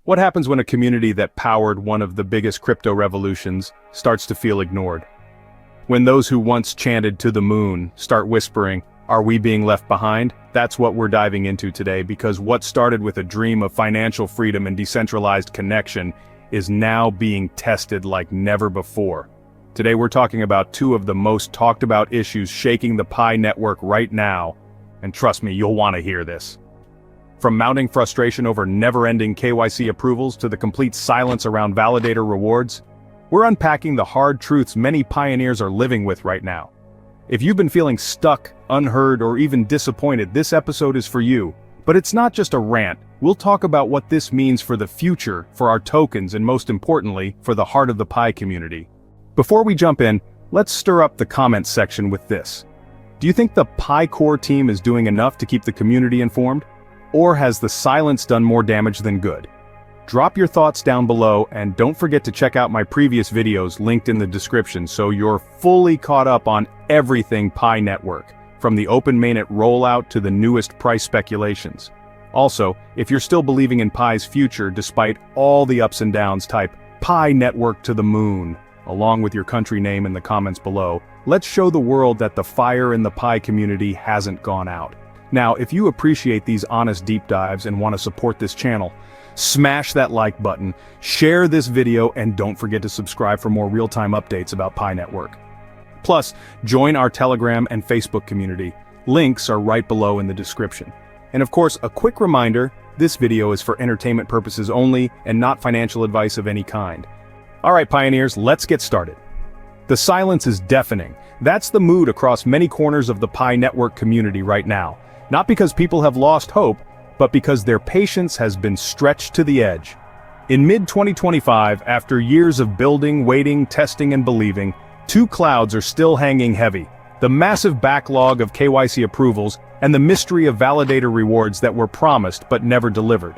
What happens when a community that powered one of the biggest crypto revolutions starts to feel ignored? When those who once chanted to the moon start whispering, "Are we being left behind?" That's what we're diving into today, because what started with a dream of financial freedom and decentralized connection is now being tested like never before. Today we're talking about two of the most talked about issues shaking the Pi network right now, and trust me, you'll want to hear this. From mounting frustration over never-ending KYC approvals to the complete silence around validator rewards, we're unpacking the hard truths many pioneers are living with right now. If you've been feeling stuck, unheard, or even disappointed, this episode is for you. But it's not just a rant. We'll talk about what this means for the future, for our tokens, and most importantly, for the heart of the Pi community. Before we jump in, let's stir up the comments section with this. Do you think the Pi core team is doing enough to keep the community informed? Or has the silence done more damage than good? Drop your thoughts down below, and don't forget to check out my previous videos linked in the description so you're fully caught up on everything Pi network, from the open mainnet rollout to the newest price speculations. Also, if you're still believing in Pi's future despite all the ups and downs, type Pi network to the moon, along with your country name in the comments below. Let's show the world that the fire in the Pi community hasn't gone out. Now, if you appreciate these honest deep dives and want to support this channel, smash that like button, share this video, and don't forget to subscribe for more real-time updates about Pi network. Plus, join our Telegram and Facebook community. Links are right below in the description. And of course, a quick reminder, this video is for entertainment purposes only and not financial advice of any kind. Alright pioneers, let's get started. The silence is deafening. That's the mood across many corners of the Pi network community right now. Not because people have lost hope, but because their patience has been stretched to the edge. In mid-2025, after years of building, waiting, testing, and believing, two clouds are still hanging heavy: the massive backlog of KYC approvals and the mystery of validator rewards that were promised but never delivered.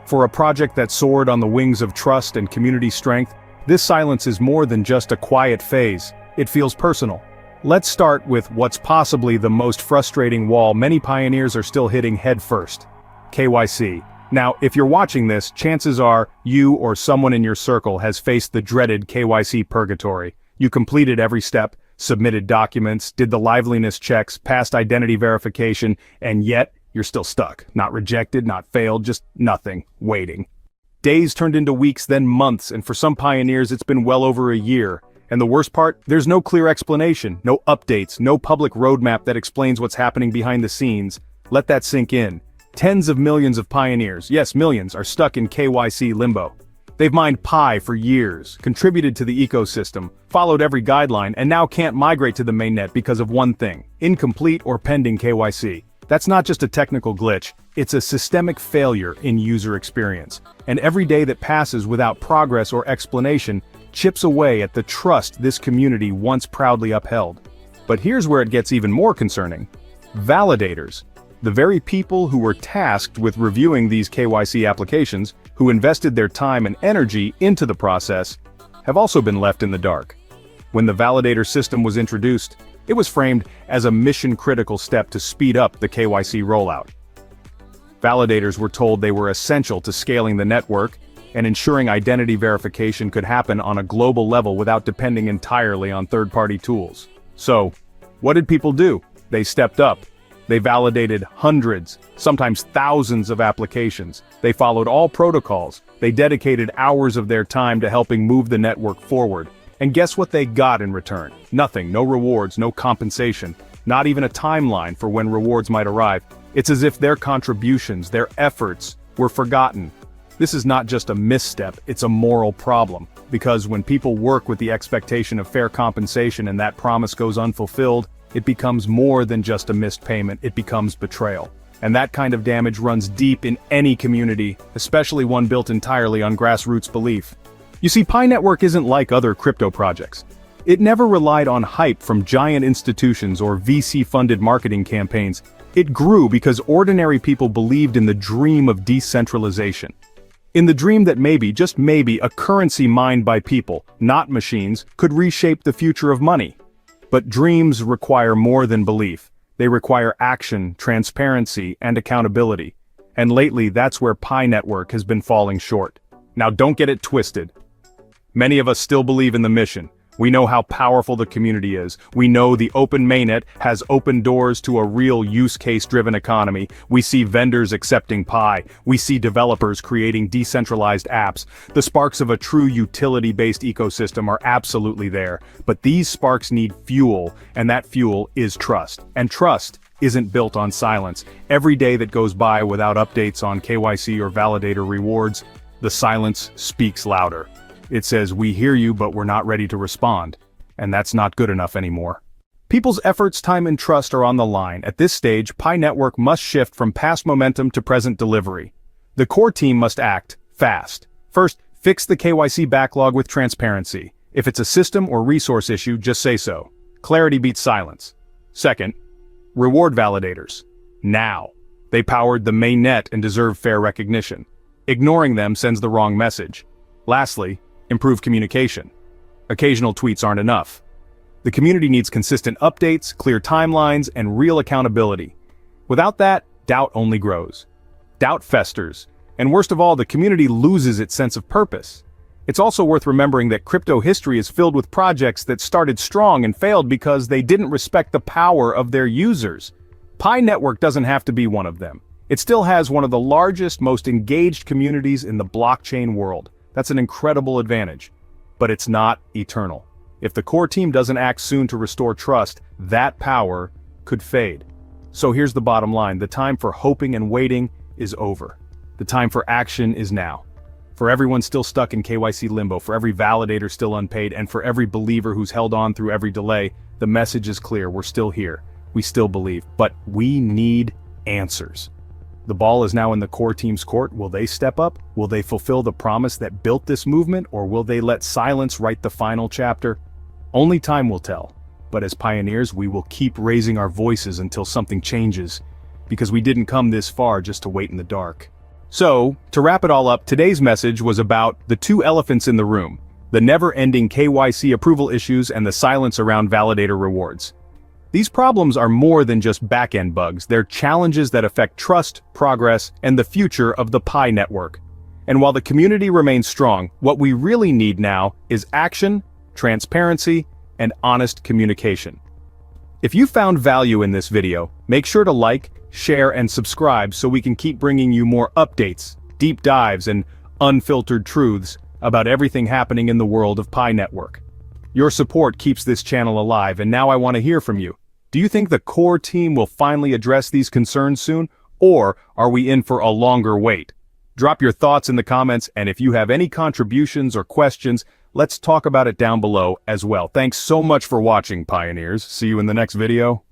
For a project that soared on the wings of trust and community strength, this silence is more than just a quiet phase. It feels personal. Let's start with what's possibly the most frustrating wall many pioneers are still hitting head first: KYC. Now, if you're watching this, chances are you or someone in your circle has faced the dreaded KYC purgatory. You completed every step, submitted documents, did the liveliness checks, passed identity verification, and yet you're still stuck. Not rejected, not failed, just nothing, waiting. Days turned into weeks, then months, and for some pioneers it's been well over a year. And the worst part, there's no clear explanation, no updates, no public roadmap that explains what's happening behind the scenes. Let that sink in. Tens of millions of pioneers, yes, millions, are stuck in KYC limbo. They've mined Pi for years, contributed to the ecosystem, followed every guideline, and now can't migrate to the mainnet because of one thing: incomplete or pending KYC. That's not just a technical glitch, it's a systemic failure in user experience. And every day that passes without progress or explanation chips away at the trust this community once proudly upheld. But here's where it gets even more concerning. Validators, the very people who were tasked with reviewing these KYC applications, who invested their time and energy into the process, have also been left in the dark. When the validator system was introduced, it was framed as a mission-critical step to speed up the KYC rollout. Validators were told they were essential to scaling the network and ensuring identity verification could happen on a global level without depending entirely on third-party tools. So, what did people do? They stepped up. They validated hundreds, sometimes thousands of applications. They followed all protocols. They dedicated hours of their time to helping move the network forward. And guess what they got in return? Nothing, no rewards, no compensation, not even a timeline for when rewards might arrive. It's as if their contributions, their efforts, were forgotten. This is not just a misstep, it's a moral problem. Because when people work with the expectation of fair compensation and that promise goes unfulfilled, it becomes more than just a missed payment, it becomes betrayal. And that kind of damage runs deep in any community, especially one built entirely on grassroots belief. You see, Pi Network isn't like other crypto projects. It never relied on hype from giant institutions or VC-funded marketing campaigns. It grew because ordinary people believed in the dream of decentralization. In the dream that maybe, just maybe, a currency mined by people, not machines, could reshape the future of money. But dreams require more than belief. They require action, transparency, and accountability. And lately, that's where Pi Network has been falling short. Now don't get it twisted. Many of us still believe in the mission. We know how powerful the community is. We know the open mainnet has opened doors to a real use case-driven economy. We see vendors accepting Pi. We see developers creating decentralized apps. The sparks of a true utility-based ecosystem are absolutely there. But these sparks need fuel, and that fuel is trust. And trust isn't built on silence. Every day that goes by without updates on KYC or validator rewards, the silence speaks louder. It says, we hear you, but we're not ready to respond. And that's not good enough anymore. People's efforts, time, and trust are on the line. At this stage, Pi Network must shift from past momentum to present delivery. The core team must act fast. First, fix the KYC backlog with transparency. If it's a system or resource issue, just say so. Clarity beats silence. Second, reward validators. Now. They powered the mainnet and deserve fair recognition. Ignoring them sends the wrong message. Lastly, improve communication. Occasional tweets aren't enough. The community needs consistent updates, clear timelines, and real accountability. Without that, doubt only grows. Doubt festers, and worst of all, the community loses its sense of purpose. It's also worth remembering that crypto history is filled with projects that started strong and failed because they didn't respect the power of their users. Pi Network doesn't have to be one of them. It still has one of the largest, most engaged communities in the blockchain world. That's an incredible advantage. But it's not eternal. If the core team doesn't act soon to restore trust, that power could fade. So here's the bottom line. The time for hoping and waiting is over. The time for action is now. For everyone still stuck in KYC limbo, for every validator still unpaid, and for every believer who's held on through every delay, the message is clear. We're still here. We still believe. But we need answers. The ball is now in the core team's court. Will they step up? Will they fulfill the promise that built this movement, or will they let silence write the final chapter? Only time will tell. But as pioneers, we will keep raising our voices until something changes, because we didn't come this far just to wait in the dark. So, to wrap it all up, today's message was about the two elephants in the room: the never-ending KYC approval issues and the silence around validator rewards. These problems are more than just back-end bugs. They're challenges that affect trust, progress, and the future of the Pi network. And while the community remains strong, what we really need now is action, transparency, and honest communication. If you found value in this video, make sure to like, share, and subscribe so we can keep bringing you more updates, deep dives, and unfiltered truths about everything happening in the world of Pi Network. Your support keeps this channel alive, and now I want to hear from you. Do you think the core team will finally address these concerns soon, or are we in for a longer wait? Drop your thoughts in the comments, and if you have any contributions or questions, let's talk about it down below as well. Thanks so much for watching, Pioneers. See you in the next video.